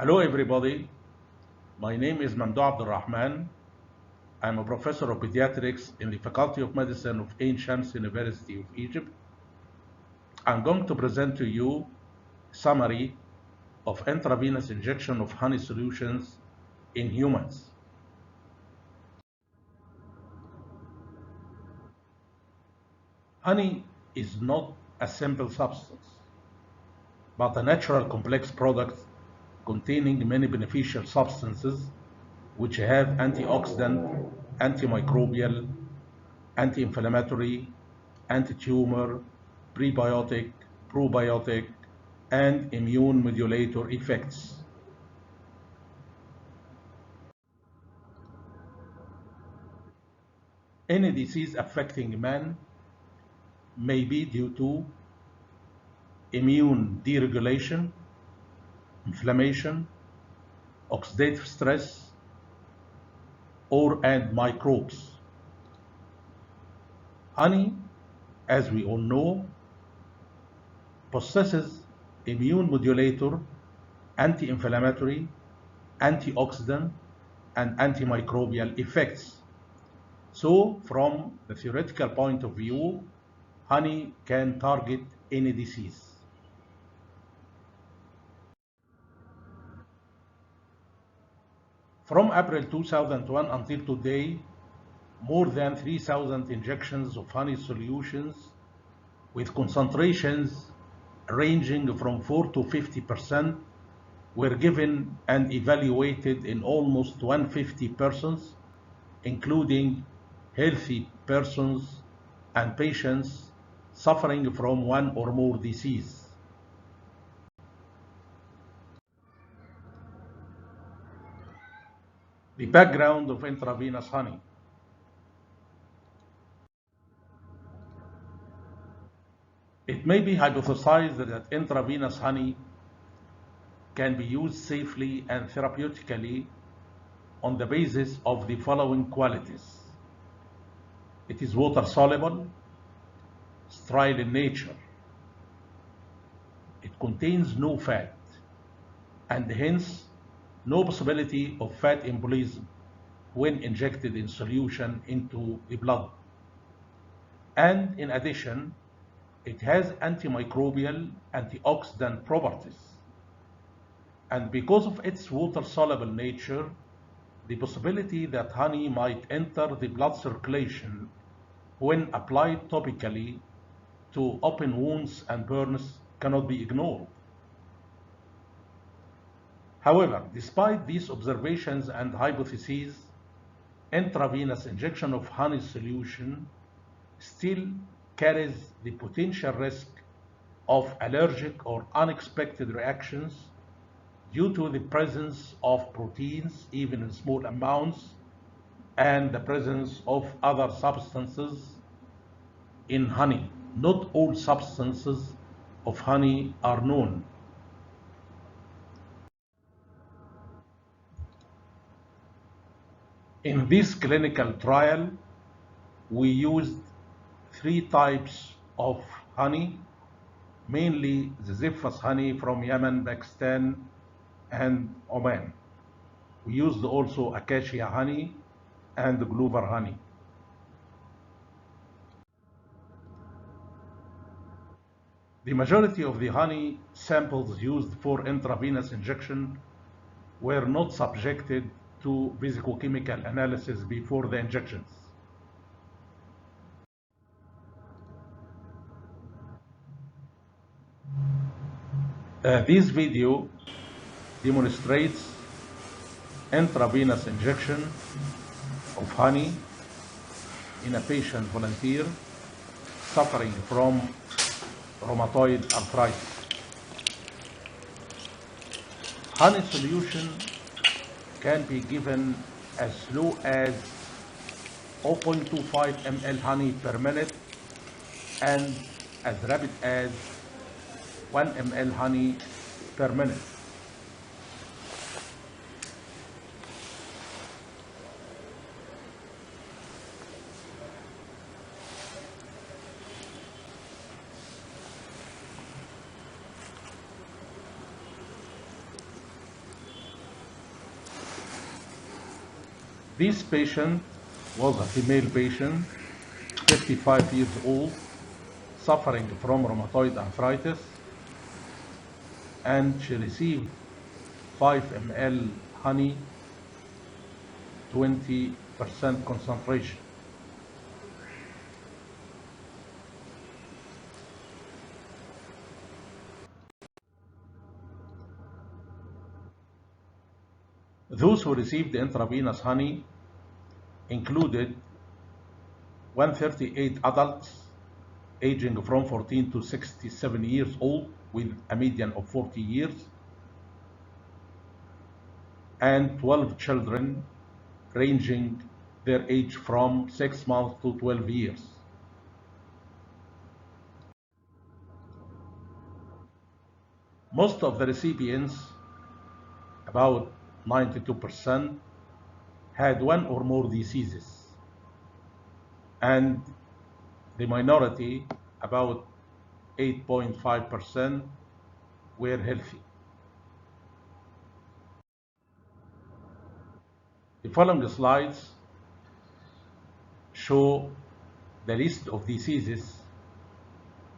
Hello everybody, my name is Mamdouh Abderhlman. I'm a professor of pediatrics in the Faculty of Medicine of Ain Shams University of Egypt. I'm going to present to you a summary of intravenous injection of honey solutions in humans. Honey is not a simple substance, but a natural complex product containing many beneficial substances which have antioxidant, antimicrobial, anti-inflammatory, anti-tumor, prebiotic, probiotic, and immune modulator effects. Any disease affecting man may be due to immune deregulation, inflammation, oxidative stress, and microbes. Honey, as we all know, possesses immune modulator, anti-inflammatory, antioxidant, and antimicrobial effects. So, from the theoretical point of view, honey can target any disease. From April 2001 until today, more than 3,000 injections of honey solutions with concentrations ranging from 4 to 50% were given and evaluated in almost 150 persons, including healthy persons and patients suffering from one or more disease. The background of intravenous honey. It may be hypothesized that intravenous honey can be used safely and therapeutically on the basis of the following qualities. It is water soluble, sterile in nature. It contains no fat, and hence no possibility of fat embolism when injected in solution into the blood. And in addition, it has antimicrobial, antioxidant properties. And because of its water-soluble nature, the possibility that honey might enter the blood circulation when applied topically to open wounds and burns cannot be ignored. However, despite these observations and hypotheses, intravenous injection of honey solution still carries the potential risk of allergic or unexpected reactions due to the presence of proteins, even in small amounts, and the presence of other substances in honey. Not all substances of honey are known. In this clinical trial, we used 3 types of honey, mainly the Ziphus honey from Yemen, Pakistan, and Oman. We used also acacia honey and clover honey. The majority of the honey samples used for intravenous injection were not subjected to physicochemical analysis before the injections. This video demonstrates intravenous injection of honey in a patient volunteer suffering from rheumatoid arthritis. Honey solution can be given as low as 0.25 ml honey per minute and as rapid as 1 ml honey per minute. This patient was a female patient, 55 years old, suffering from rheumatoid arthritis, and she received 5 ml honey, 20% concentration. Those who received intravenous honey included 138 adults aging from 14 to 67 years old with a median of 40 years, and 12 children ranging their age from 6 months to 12 years. Most of the recipients, about 92%, had one or more diseases, and the minority, about 8.5%, were healthy. The following slides show the list of diseases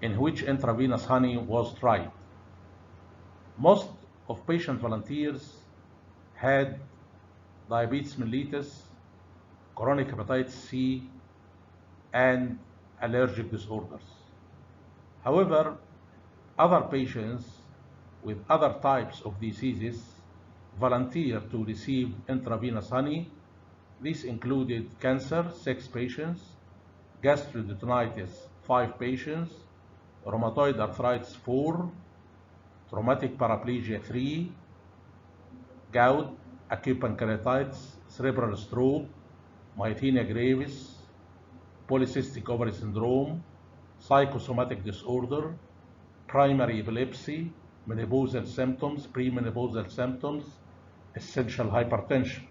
in which intravenous honey was tried. Most of patient volunteers had diabetes mellitus, chronic hepatitis C, and allergic disorders. However, other patients with other types of diseases volunteered to receive intravenous honey. This included cancer, 6 patients, gastroenteritis, 5 patients, rheumatoid arthritis, 4, traumatic paraplegia, 3, gout, acute pancreatitis, cerebral stroke, myasthenia gravis, polycystic ovary syndrome, psychosomatic disorder, primary epilepsy, menopausal symptoms, premenopausal symptoms, essential hypertension.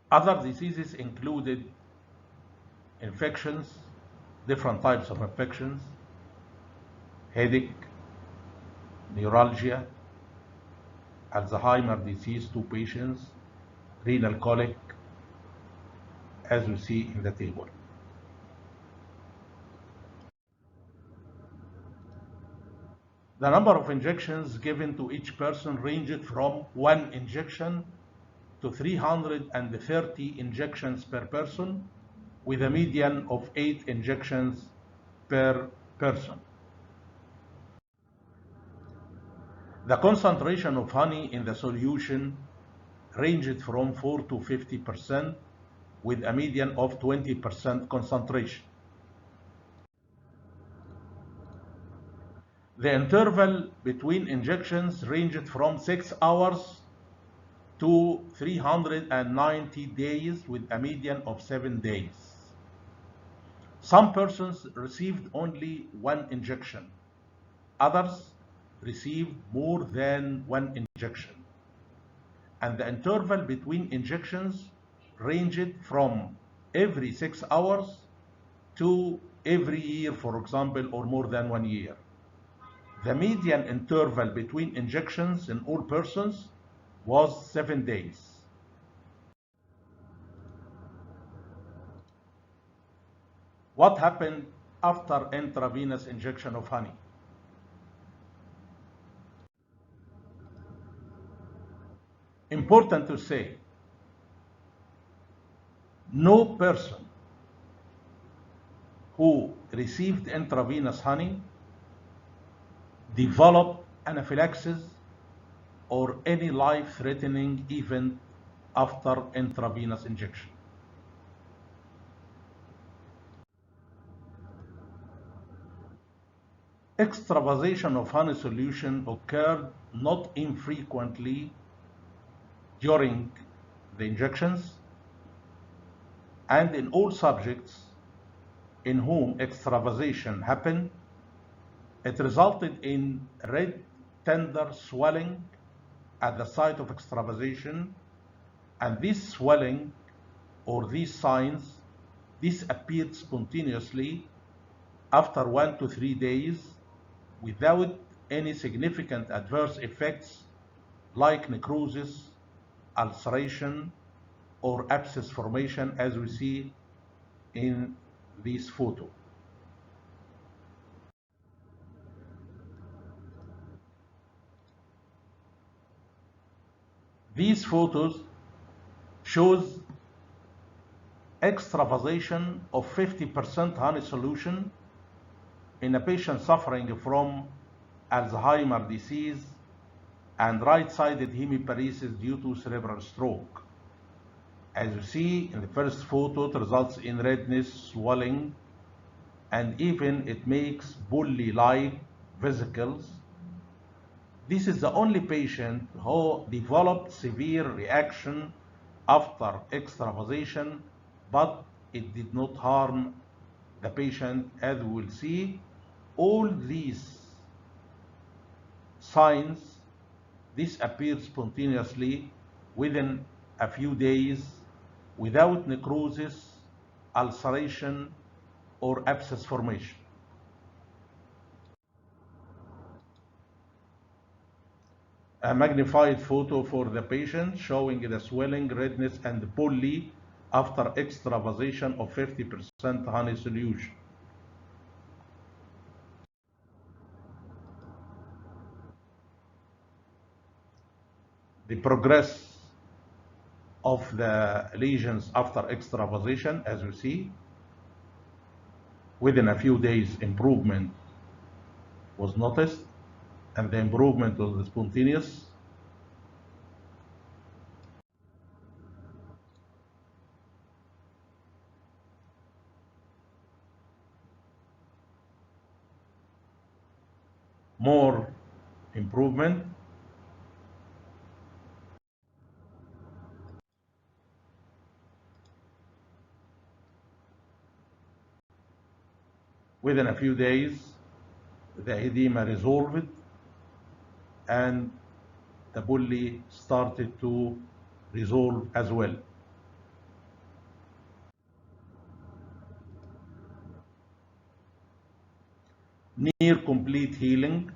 Other diseases included infections, different types of infections, headache, neuralgia, Alzheimer's disease, 2 patients, renal colic, as we see in the table. The number of injections given to each person ranged from 1 injection to 330 injections per person, with a median of 8 injections per person. The concentration of honey in the solution ranged from 4 to 50%, with a median of 20% concentration. The interval between injections ranged from 6 hours to 390 days, with a median of 7 days. Some persons received only 1 injection. Others received more than 1 injection. And the interval between injections ranged from every 6 hours to every year, for example, or more than 1 year. The median interval between injections in all persons was 7 days. What happened after intravenous injection of honey? Important to say, no person who received intravenous honey developed anaphylaxis or any life-threatening event after intravenous injection. Extravasation of honey solution occurred not infrequently during the injections, and in all subjects in whom extravasation happened, it resulted in red tender swelling at the site of extravasation, and this swelling or these signs disappeared spontaneously after 1 to 3 days without any significant adverse effects like necrosis, ulceration, or abscess formation, as we see in this photo. These photos shows extravasation of 50% honey solution in a patient suffering from Alzheimer's disease and right-sided hemiparesis due to cerebral stroke. As you see in the first photo, it results in redness, swelling, and even it makes bully-like vesicles. This is the only patient who developed severe reaction after extravasation, but it did not harm the patient. As we will see, all these signs disappear spontaneously within a few days without necrosis, ulceration, or abscess formation. A magnified photo for the patient showing the swelling, redness, and bully after extravasation of 50% honey solution. The progress of the lesions after extravasation, as you see, within a few days improvement was noticed, and the improvement was spontaneous. More improvement. Within a few days, the edema resolved and the bully started to resolve as well. Near complete healing.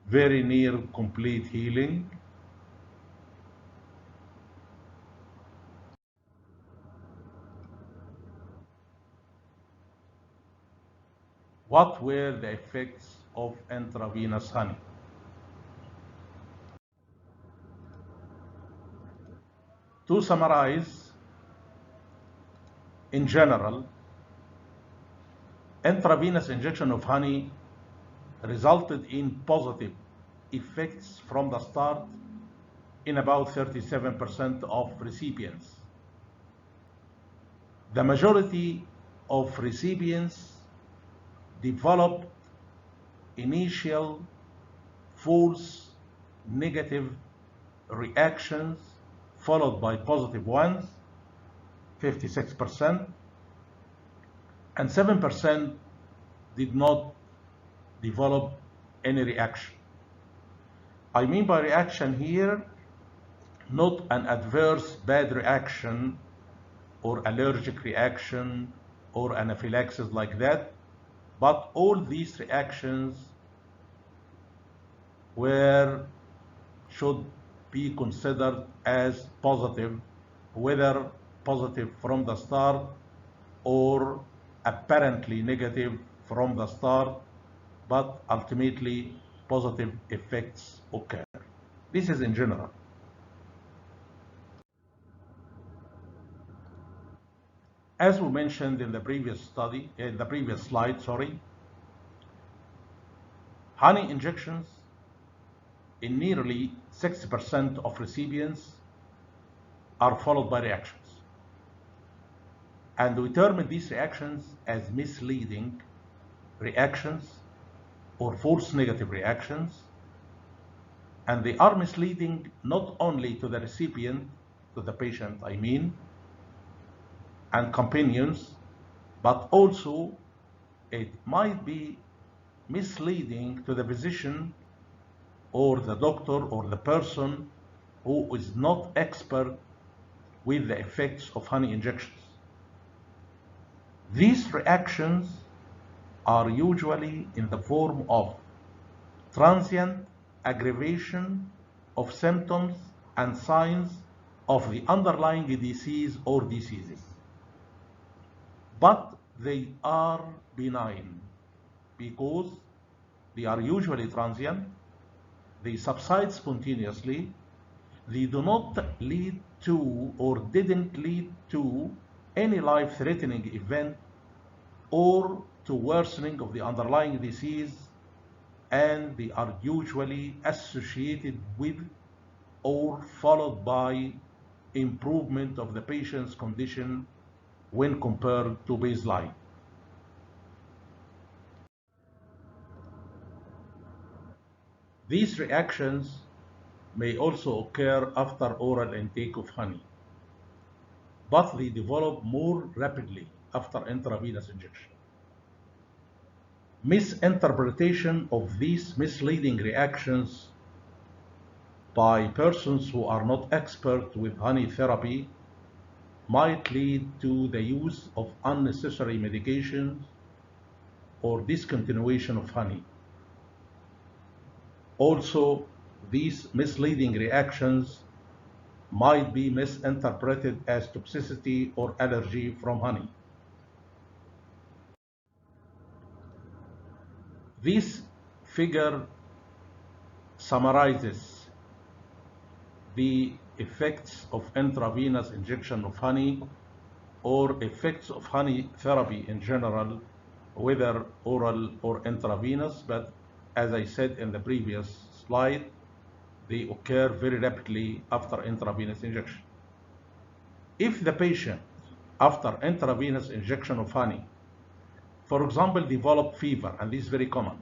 Very near complete healing. What were the effects of intravenous honey? To summarize, in general, intravenous injection of honey resulted in positive effects from the start in about 37% of recipients. The majority of recipients developed initial false negative reactions followed by positive ones, 56%, and 7% did not develop any reaction. I mean by reaction here, not an adverse bad reaction or allergic reaction or anaphylaxis like that, but all these reactions should be considered as positive, whether positive from the start or apparently negative from the start, but ultimately positive effects occur. This is in general. As we mentioned in the previous slide, honey injections in nearly 60% of recipients are followed by reactions. And we term these reactions as misleading reactions or false negative reactions. And they are misleading not only to the recipient, to the patient, I mean, and companions, but also it might be misleading to the physician or the doctor or the person who is not expert with the effects of honey injections. These reactions are usually in the form of transient aggravation of symptoms and signs of the underlying disease or diseases, but they are benign because they are usually transient, they subside spontaneously, they do not lead to or didn't lead to any life-threatening event or to worsening of the underlying disease, and they are usually associated with or followed by improvement of the patient's condition when compared to baseline. These reactions may also occur after oral intake of honey, but they develop more rapidly after intravenous injection. Misinterpretation of these misleading reactions by persons who are not expert with honey therapy might lead to the use of unnecessary medications or discontinuation of honey. Also, these misleading reactions might be misinterpreted as toxicity or allergy from honey. This figure summarizes the effects of intravenous injection of honey or effects of honey therapy in general, whether oral or intravenous, but as I said in the previous slide, they occur very rapidly after intravenous injection. If the patient, after intravenous injection of honey, for example, develop fever, and this is very common,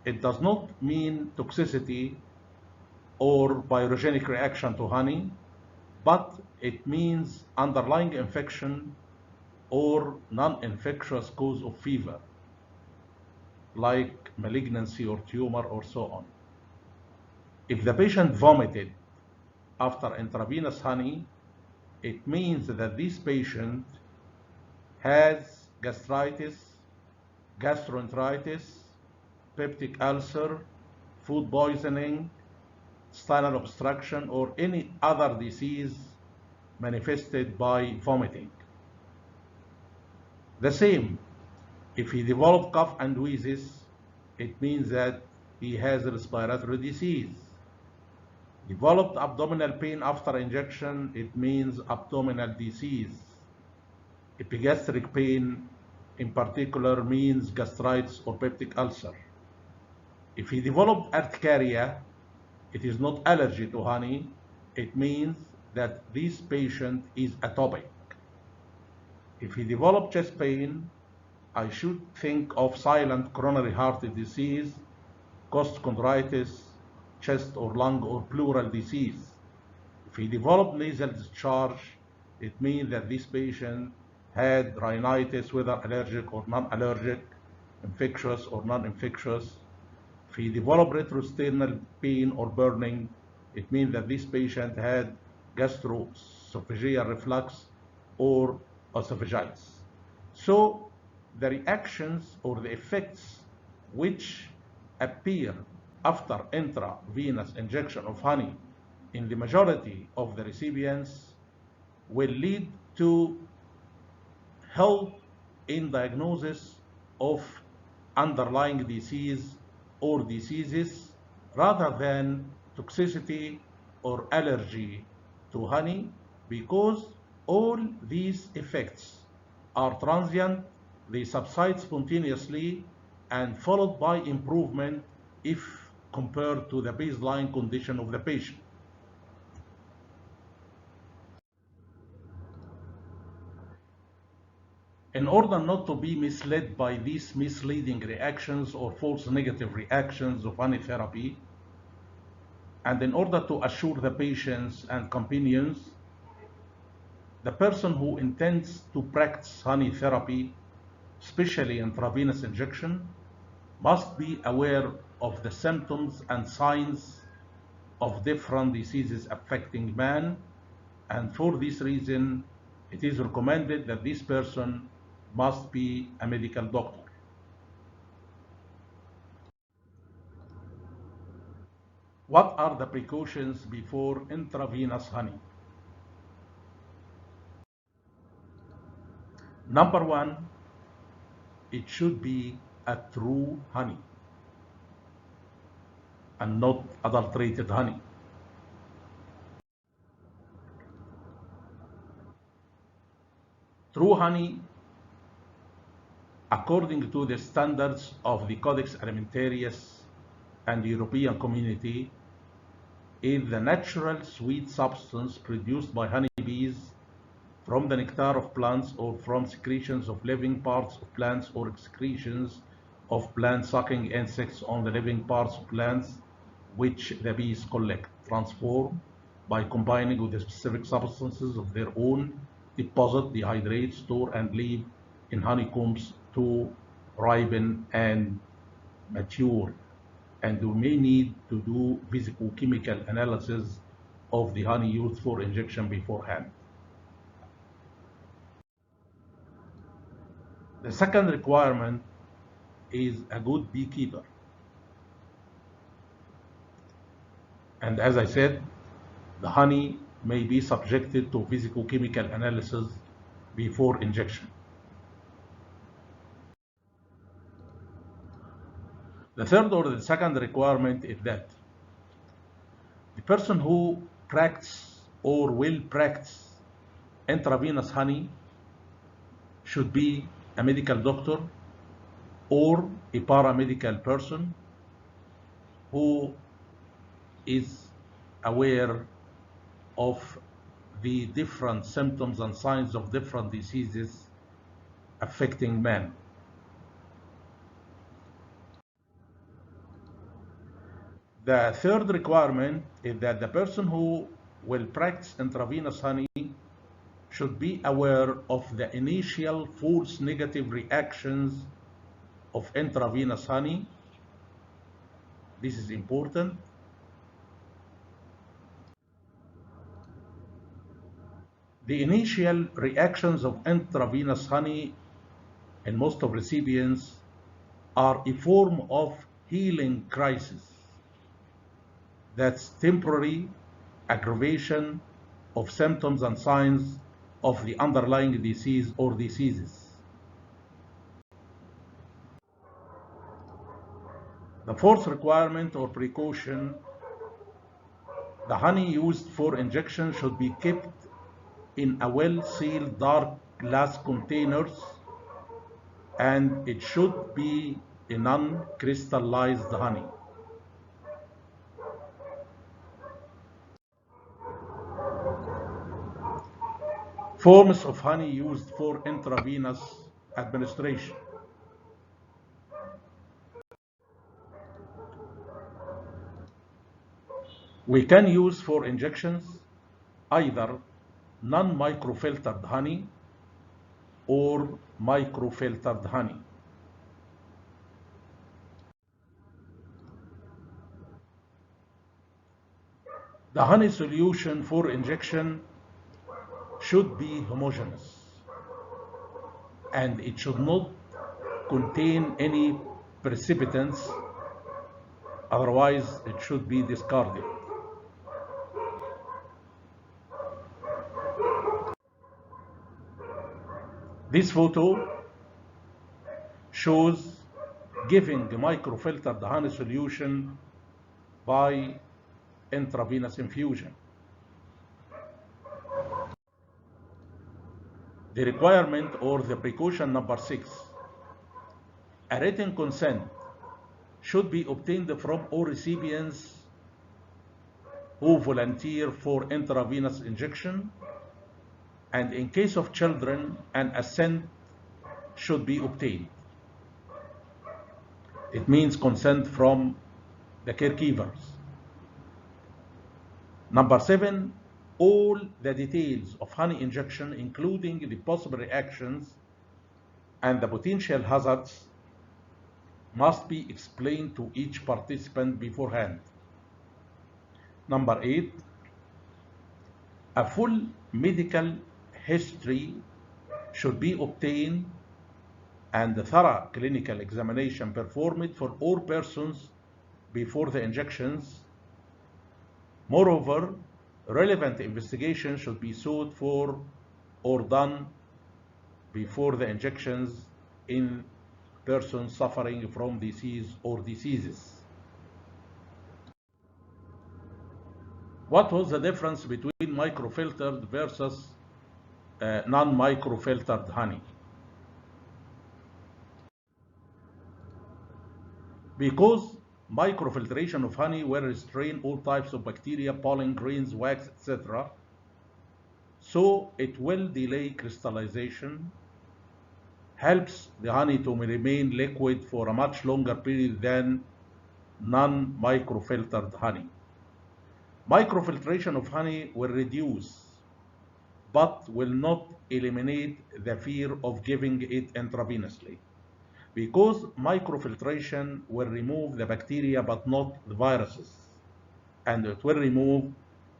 it does not mean toxicity or virogenic reaction to honey, but it means underlying infection or non-infectious cause of fever, like malignancy or tumor or so on. If the patient vomited after intravenous honey, it means that this patient has gastritis, gastroenteritis, peptic ulcer, food poisoning, intestinal obstruction, or any other disease manifested by vomiting. The same, if he developed cough and wheezes, it means that he has respiratory disease. Developed abdominal pain after injection, it means abdominal disease. Epigastric pain in particular means gastritis or peptic ulcer. If he developed urticaria, it is not allergy to honey, it means that this patient is atopic. If he developed chest pain, I should think of silent coronary heart disease, costochondritis, chest or lung or pleural disease. If he developed nasal discharge, it means that this patient had rhinitis, whether allergic or non-allergic, infectious or non-infectious. If he developed retrosternal pain or burning, it means that this patient had gastroesophageal reflux or esophagitis. So the reactions or the effects which appear after intravenous injection of honey in the majority of the recipients will lead to help in diagnosis of underlying disease or diseases rather than toxicity or allergy to honey, because all these effects are transient, they subside spontaneously and followed by improvement if compared to the baseline condition of the patient. In order not to be misled by these misleading reactions or false negative reactions of honey therapy, and in order to assure the patients and companions, the person who intends to practice honey therapy, especially intravenous injection, must be aware of the symptoms and signs of different diseases affecting man, and for this reason it is recommended that this person must be a medical doctor. What are the precautions before intravenous honey? Number one, it should be a true honey and not adulterated honey. True honey, according to the standards of the Codex Alimentarius and the European Community, is the natural sweet substance produced by honeybees from the nectar of plants or from secretions of living parts of plants or excretions of plant-sucking insects on the living parts of plants which the bees collect, transform by combining with the specific substances of their own, deposit, dehydrate, store, and leave in honeycombs to ripen and mature. And we may need to do physicochemical analysis of the honey used for injection beforehand. The second requirement is a good beekeeper. And as I said, the honey may be subjected to physicochemical analysis before injection. The third or the second requirement is that the person who practices or will practice intravenous honey should be a medical doctor or a paramedical person who is aware of the different symptoms and signs of different diseases affecting man. The third requirement is that the person who will practice intravenous honey should be aware of the initial false negative reactions of intravenous honey. This is important. The initial reactions of intravenous honey in most of recipients are a form of healing crisis. That's temporary aggravation of symptoms and signs of the underlying disease or diseases. The fourth requirement or precaution, the honey used for injection should be kept in a well-sealed dark glass containers, and it should be a non-crystallized honey. Forms of honey used for intravenous administration. We can use for injections either non-microfiltered honey or microfiltered honey. The honey solution for injection should be homogeneous, and it should not contain any precipitants, otherwise it should be discarded. This photo shows giving microfiltered honey solution by intravenous infusion. The requirement or the precaution number 6, a written consent should be obtained from all recipients who volunteer for intravenous injection, and in case of children, an assent should be obtained. It means consent from the caregivers. Number 7, all the details of honey injection, including the possible reactions and the potential hazards, must be explained to each participant beforehand. Number 8, a full medical history should be obtained and a thorough clinical examination performed for all persons before the injections. Moreover, relevant investigation should be sought for or done before the injections in persons suffering from disease or diseases. What was the difference between microfiltered versus non-microfiltered honey? Because microfiltration of honey will restrain all types of bacteria, pollen, grains, wax, etc. So it will delay crystallization, helps the honey to remain liquid for a much longer period than non-microfiltered honey. Microfiltration of honey will reduce but will not eliminate the fear of giving it intravenously, because microfiltration will remove the bacteria but not the viruses, and it will remove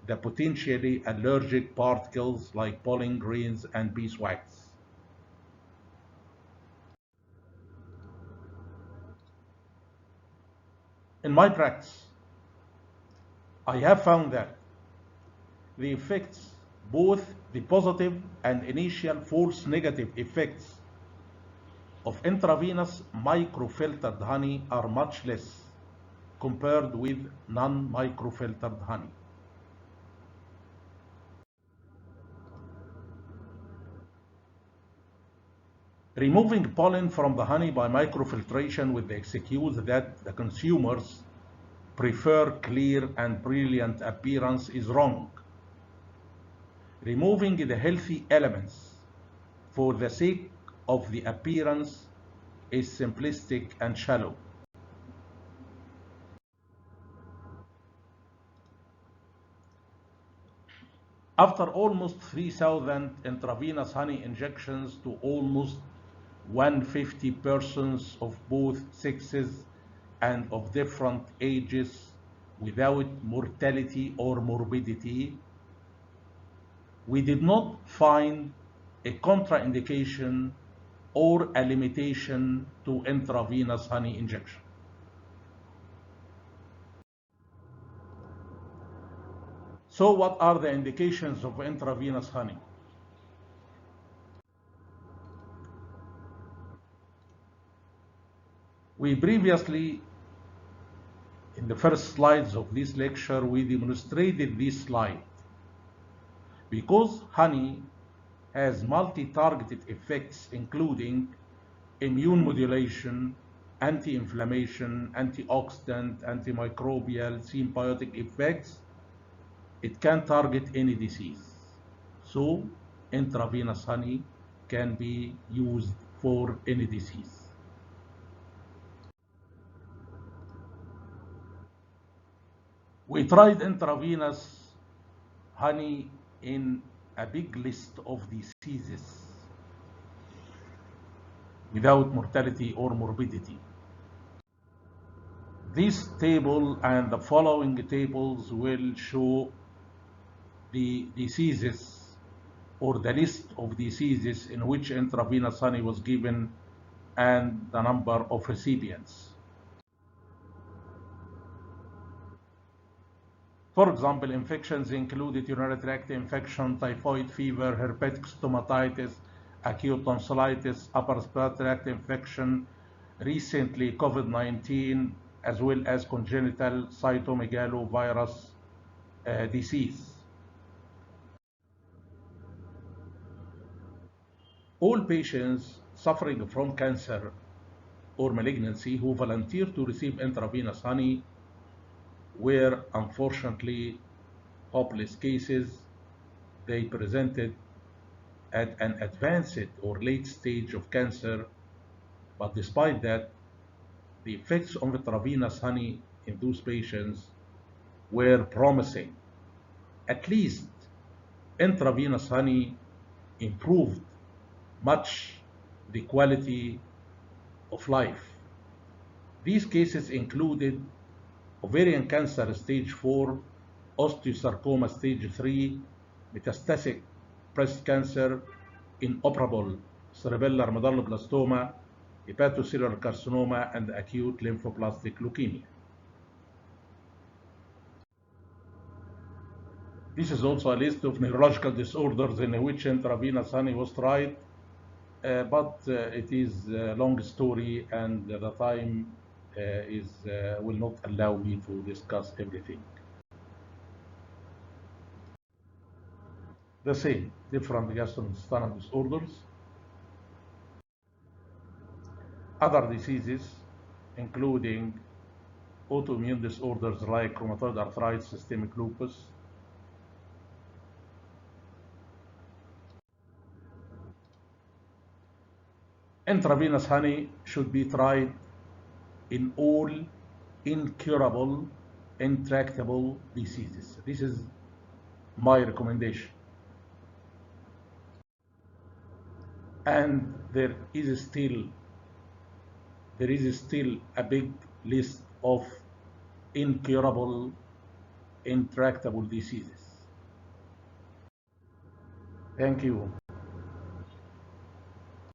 the potentially allergic particles like pollen, grains, and beeswax. In my practice, I have found that the effects, both the positive and initial false negative effects of intravenous microfiltered honey are much less compared with non-microfiltered honey. Removing pollen from the honey by microfiltration with the excuse that the consumers prefer clear and brilliant appearance is wrong. Removing the healthy elements for the sake of the appearance is simplistic and shallow. After almost 3,000 intravenous honey injections to almost 150 persons of both sexes and of different ages without mortality or morbidity, we did not find a contraindication or a limitation to intravenous honey injection. So what are the indications of intravenous honey? We previously, in the first slides of this lecture, we demonstrated this slide. Because honey has multi-targeted effects including immune modulation, anti-inflammation, antioxidant, antimicrobial, symbiotic effects, it can target any disease. So intravenous honey can be used for any disease. We tried intravenous honey in a big list of diseases without mortality or morbidity. This table and the following tables will show the diseases or the list of diseases in which intravenous honey was given and the number of recipients. For example, infections included urinary tract infection, typhoid fever, herpetic stomatitis, acute tonsillitis, upper respiratory tract infection, recently COVID-19, as well as congenital cytomegalovirus disease. All patients suffering from cancer or malignancy who volunteered to receive intravenous honey were unfortunately hopeless cases. They presented at an advanced or late stage of cancer, but despite that, the effects of intravenous honey in those patients were promising. At least intravenous honey improved much the quality of life. These cases included ovarian cancer stage 4, osteosarcoma stage 3, metastatic breast cancer, inoperable cerebellar medulloblastoma, hepatocellular carcinoma, and acute lymphoblastic leukemia. This is also a list of neurological disorders in which intravenous honey was tried, but it is a long story and the time will not allow me to discuss everything. The same, different gastrointestinal disorders. Other diseases, including autoimmune disorders like rheumatoid arthritis, systemic lupus. Intravenous honey should be tried in all incurable, intractable diseases. This is my recommendation. And there is still a big list of incurable, intractable diseases. Thank you.